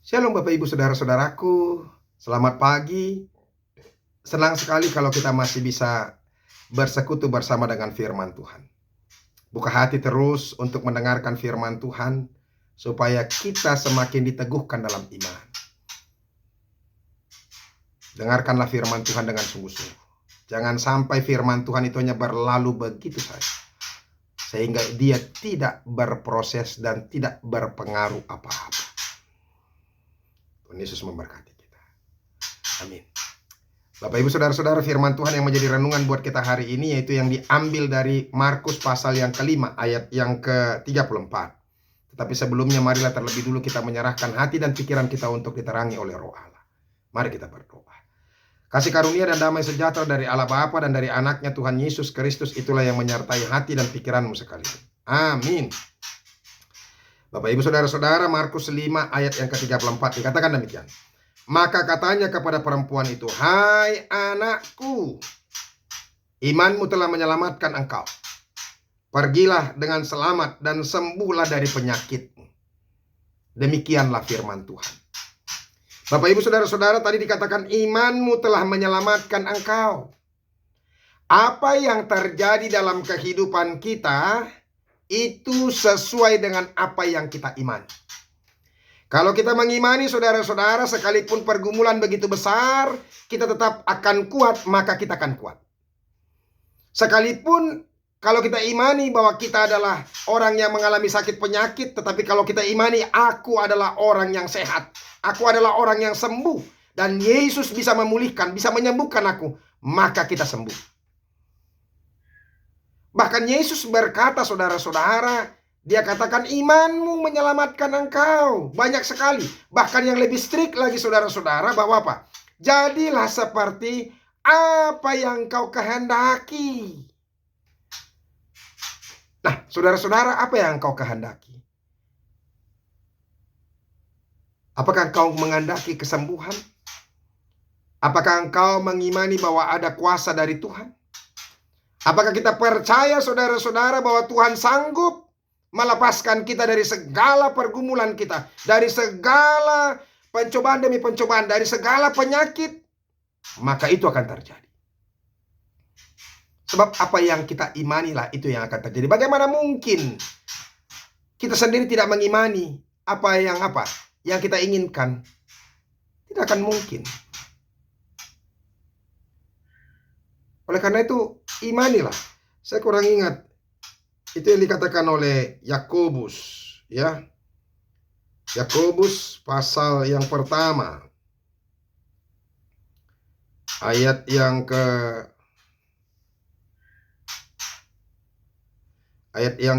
Shalom Bapak Ibu Saudara-saudaraku, selamat pagi. Senang sekali kalau kita masih bisa bersekutu bersama dengan firman Tuhan. Buka hati terus untuk mendengarkan firman Tuhan, supaya kita semakin diteguhkan dalam iman. Dengarkanlah firman Tuhan dengan sungguh-sungguh. Jangan sampai firman Tuhan itu hanya berlalu begitu saja, sehingga dia tidak berproses dan tidak berpengaruh apa-apa. Tuhan Yesus memberkati kita. Amin. Bapak Ibu Saudara-saudara, firman Tuhan yang menjadi renungan buat kita hari ini yaitu yang diambil dari Markus pasal yang kelima ayat yang ke-34. Tetapi sebelumnya marilah terlebih dulu kita menyerahkan hati dan pikiran kita untuk diterangi oleh Roh Allah. Mari kita berdoa. Kasih karunia dan damai sejahtera dari Allah Bapa dan dari anaknya Tuhan Yesus Kristus itulah yang menyertai hati dan pikiranmu sekalian. Amin. Bapak Ibu Saudara-saudara, Markus 5 ayat yang ke-34 dikatakan demikian. Maka katanya kepada perempuan itu, "Hai anakku, imanmu telah menyelamatkan engkau. Pergilah dengan selamat dan sembuhlah dari penyakitmu." Demikianlah firman Tuhan. Bapak Ibu Saudara-saudara, tadi dikatakan imanmu telah menyelamatkan engkau. Apa yang terjadi dalam kehidupan kita itu sesuai dengan apa yang kita imani. Kalau kita mengimani saudara-saudara, sekalipun pergumulan begitu besar, kita tetap akan kuat, maka kita akan kuat. Sekalipun kalau kita imani bahwa kita adalah orang yang mengalami sakit penyakit, tetapi kalau kita imani aku adalah orang yang sehat, aku adalah orang yang sembuh, dan Yesus bisa memulihkan, bisa menyembuhkan aku, maka kita sembuh. Bahkan Yesus berkata saudara-saudara, dia katakan imanmu menyelamatkan engkau. Banyak sekali. Bahkan yang lebih strict lagi saudara-saudara bahwa apa? Jadilah seperti apa yang kau kehendaki. Nah, saudara-saudara, apa yang kau kehendaki? Apakah engkau menghendaki kesembuhan? Apakah engkau mengimani bahwa ada kuasa dari Tuhan? Apakah kita percaya saudara-saudara bahwa Tuhan sanggup melepaskan kita dari segala pergumulan kita, dari segala pencobaan demi pencobaan, dari segala penyakit? Maka itu akan terjadi. Sebab apa yang kita imanilah itu yang akan terjadi. Bagaimana mungkin kita sendiri tidak mengimani apa yang kita inginkan? Tidak akan mungkin. Oleh karena itu, imanilah. Saya kurang ingat. Itu yang dikatakan oleh Yakobus, ya. Yakobus pasal yang pertama. Ayat yang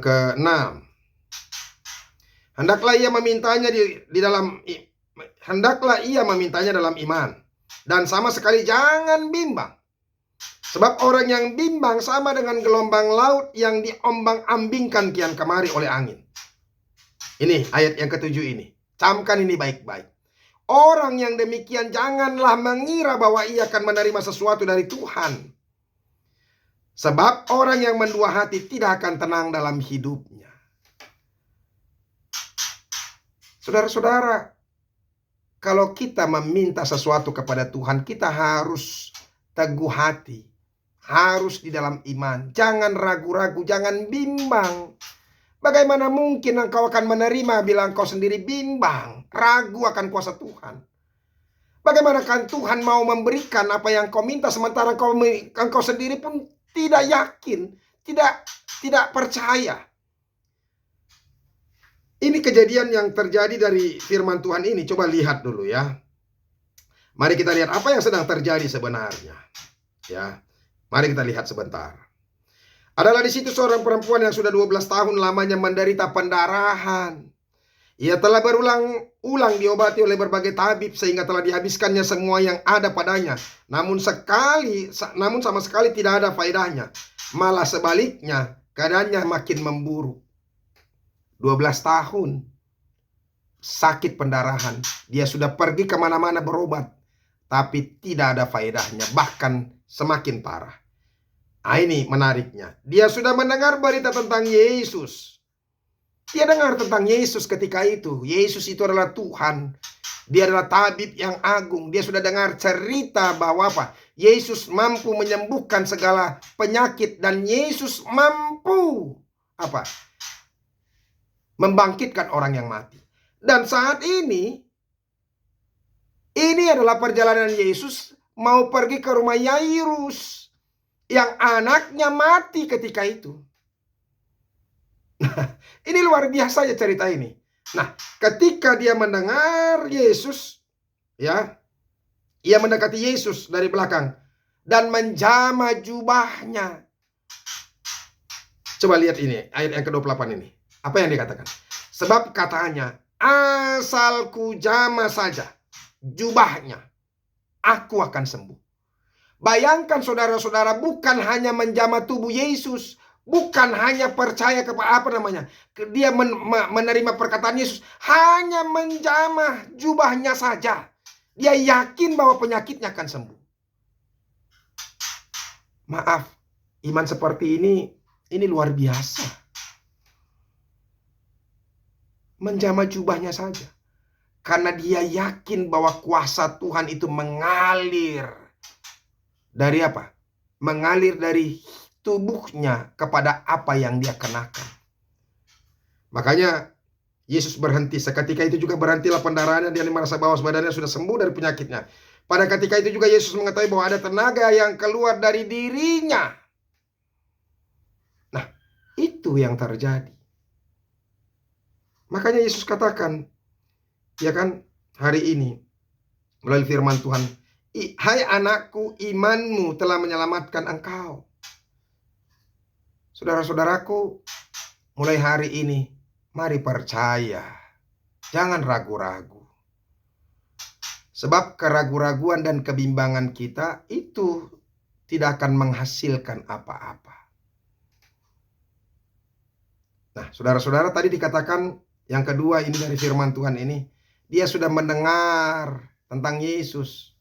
ke-6. Hendaklah ia memintanya dalam iman, dan sama sekali jangan bimbang. Sebab orang yang bimbang sama dengan gelombang laut yang diombang-ambingkan kian kemari oleh angin. Ini ayat yang ke-7 ini. Camkan ini baik-baik. Orang yang demikian janganlah mengira bahwa ia akan menerima sesuatu dari Tuhan. Sebab orang yang mendua hati tidak akan tenang dalam hidupnya. Saudara-saudara, kalau kita meminta sesuatu kepada Tuhan, kita harus teguh hati. Harus di dalam iman. Jangan ragu-ragu, jangan bimbang. Bagaimana mungkin engkau akan menerima bila engkau sendiri bimbang, ragu akan kuasa Tuhan? Bagaimana kan Tuhan mau memberikan apa yang kau minta sementara engkau sendiri pun tidak yakin, tidak percaya? Ini kejadian yang terjadi dari firman Tuhan ini. Coba lihat dulu ya. Mari kita lihat apa yang sedang terjadi sebenarnya. Ya. Mari kita lihat sebentar. Adalah di situ seorang perempuan yang sudah 12 tahun lamanya menderita pendarahan. Ia telah berulang-ulang diobati oleh berbagai tabib sehingga telah dihabiskannya semua yang ada padanya. Namun sama sekali tidak ada faedahnya. Malah sebaliknya, keadaannya makin memburuk. 12 tahun sakit pendarahan. Dia sudah pergi kemana-mana berobat, tapi tidak ada faedahnya, bahkan semakin parah. Ini menariknya. Dia sudah mendengar berita tentang Yesus. Dia dengar tentang Yesus ketika itu. Yesus itu adalah Tuhan. Dia adalah tabib yang agung. Dia sudah dengar cerita bahwa apa? Yesus mampu menyembuhkan segala penyakit. Dan Yesus mampu apa? Membangkitkan orang yang mati. Dan saat ini adalah perjalanan Yesus mau pergi ke rumah Yairus yang anaknya mati ketika itu. Ini luar biasa ya cerita ini. Nah, ketika dia mendengar Yesus, ya, ia mendekati Yesus dari belakang dan menjamah jubahnya. Coba lihat ini, ayat yang ke-28 ini. Apa yang dikatakan? Sebab katanya, asal ku jamah saja jubahnya, aku akan sembuh. Bayangkan saudara-saudara, bukan hanya menjamah tubuh Yesus, bukan hanya percaya kepada dia menerima perkataan Yesus, hanya menjamah jubahnya saja. Dia yakin bahwa penyakitnya akan sembuh. Maaf, iman seperti ini luar biasa. Menjamah jubahnya saja. Karena dia yakin bahwa kuasa Tuhan itu mengalir. Dari apa? Mengalir dari tubuhnya kepada apa yang dia kenakan. Makanya Yesus berhenti. Seketika itu juga berhentilah pendarahannya. Dia merasa bahwa badannya sudah sembuh dari penyakitnya. Pada ketika itu juga Yesus mengetahui bahwa ada tenaga yang keluar dari dirinya. Nah, itu yang terjadi. Makanya Yesus katakan, ya kan, hari ini melalui firman Tuhan, hai anakku, imanmu telah menyelamatkan engkau. Saudara-saudaraku, mulai hari ini, mari percaya. Jangan ragu-ragu. Sebab keraguan-raguan dan kebimbangan kita itu tidak akan menghasilkan apa-apa. Nah, saudara-saudara, tadi dikatakan yang kedua ini dari firman Tuhan ini, dia sudah mendengar tentang Yesus.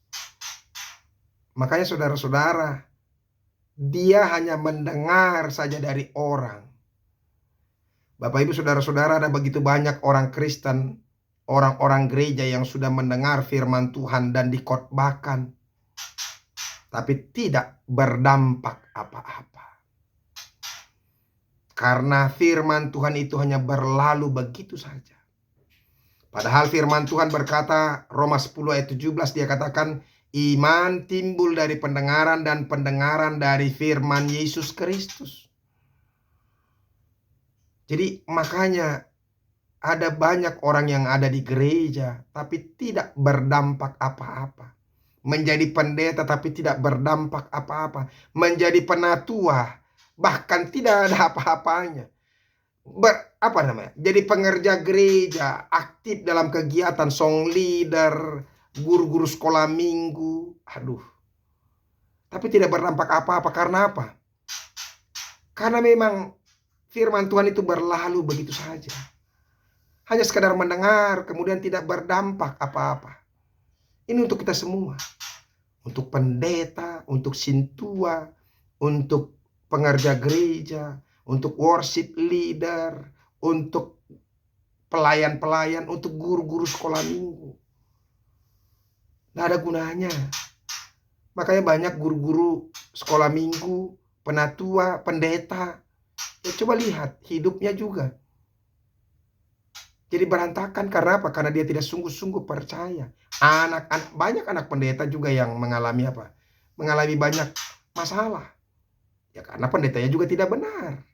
Makanya saudara-saudara, dia hanya mendengar saja dari orang. Bapak Ibu saudara-saudara, ada begitu banyak orang Kristen, orang-orang gereja yang sudah mendengar firman Tuhan dan dikhotbahkan, tapi tidak berdampak apa-apa. Karena firman Tuhan itu hanya berlalu begitu saja. Padahal firman Tuhan berkata, Roma 10 ayat 17, dia katakan, iman timbul dari pendengaran dan pendengaran dari firman Yesus Kristus. Jadi makanya ada banyak orang yang ada di gereja tapi tidak berdampak apa-apa. Menjadi pendeta tapi tidak berdampak apa-apa. Menjadi penatua bahkan tidak ada apa-apanya. Jadi pengerja gereja, aktif dalam kegiatan song leader, guru-guru sekolah minggu. Tapi tidak berdampak apa-apa. Karena apa? Karena memang firman Tuhan itu berlalu begitu saja. Hanya sekadar mendengar, kemudian tidak berdampak apa-apa. Ini untuk kita semua. Untuk pendeta, untuk sintua, untuk pengerja gereja, untuk worship leader, untuk pelayan-pelayan, untuk guru-guru sekolah minggu. Nggak ada gunanya. Makanya banyak guru-guru sekolah minggu, penatua, pendeta. Ya, coba lihat hidupnya juga. Jadi berantakan karena apa? Karena dia tidak sungguh-sungguh percaya. Banyak anak pendeta juga yang mengalami apa? Mengalami banyak masalah. Ya karena pendetanya juga tidak benar.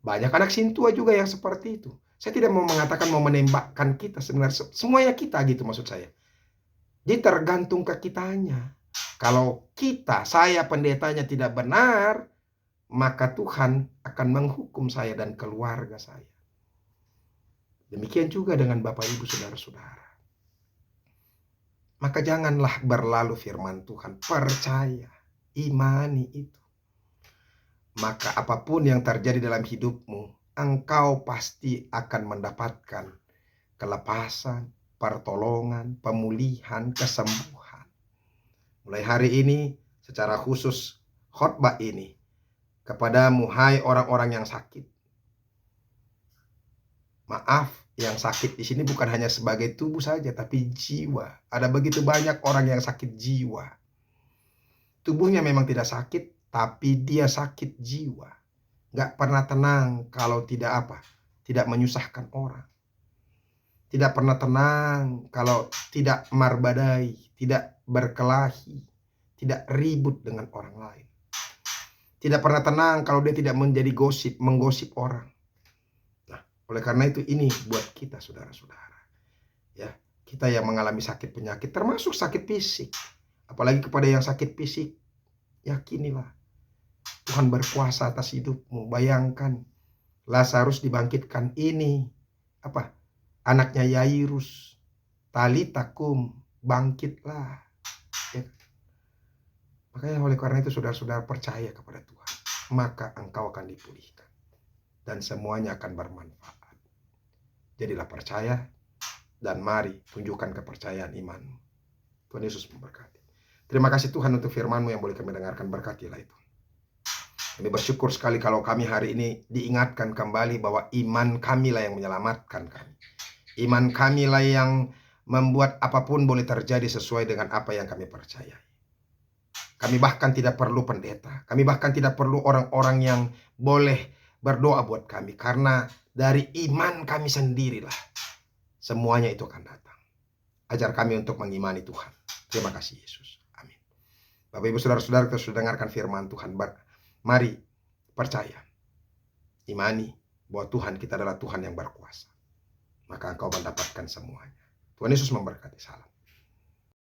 Banyak anak sintua juga yang seperti itu. Saya tidak mau mengatakan mau menembakkan kita, sebenarnya semuanya kita gitu maksud saya. Jadi tergantung ke kitanya. Kalau saya pendetanya tidak benar, maka Tuhan akan menghukum saya dan keluarga saya. Demikian juga dengan Bapak Ibu saudara-saudara. Maka janganlah berlalu firman Tuhan. Percaya, imani itu. Maka apapun yang terjadi dalam hidupmu, engkau pasti akan mendapatkan kelepasan, pertolongan, pemulihan, kesembuhan. Mulai hari ini secara khusus khotbah ini kepadamu hai orang-orang yang sakit. Maaf, yang sakit di sini bukan hanya sebagai tubuh saja, tapi jiwa. Ada begitu banyak orang yang sakit jiwa. Tubuhnya memang tidak sakit, tapi dia sakit jiwa. Nggak pernah tenang kalau tidak apa? Tidak menyusahkan orang. Tidak pernah tenang kalau tidak marbadai, tidak berkelahi, tidak ribut dengan orang lain. Tidak pernah tenang kalau dia tidak menjadi menggosip orang. Nah, oleh karena itu ini buat kita saudara-saudara. Ya, kita yang mengalami sakit penyakit, termasuk sakit fisik. Apalagi kepada yang sakit fisik, yakinilah Tuhan berkuasa atas hidupmu. Bayangkan Lazarus dibangkitkan, ini apa? Anaknya Yairus, Talita kum, bangkitlah. Ya. Makanya oleh karena itu saudara-saudara percaya kepada Tuhan, maka engkau akan dipulihkan dan semuanya akan bermanfaat. Jadilah percaya dan mari tunjukkan kepercayaan imanmu. Tuhan Yesus memberkati. Terima kasih Tuhan untuk firman-Mu yang boleh kami dengarkan, berkatilah itu. Kami bersyukur sekali kalau kami hari ini diingatkan kembali bahwa iman kamilah yang menyelamatkan kami. Iman kamilah yang membuat apapun boleh terjadi sesuai dengan apa yang kami percayai. Kami bahkan tidak perlu pendeta. Kami bahkan tidak perlu orang-orang yang boleh berdoa buat kami. Karena dari iman kami sendirilah semuanya itu akan datang. Ajar kami untuk mengimani Tuhan. Terima kasih Yesus. Amin. Bapak Ibu Saudara-saudara, kita sudah dengarkan firman Tuhan. Mari percaya, imani bahwa Tuhan kita adalah Tuhan yang berkuasa. Maka engkau mendapatkan semuanya. Tuhan Yesus memberkati. Salam.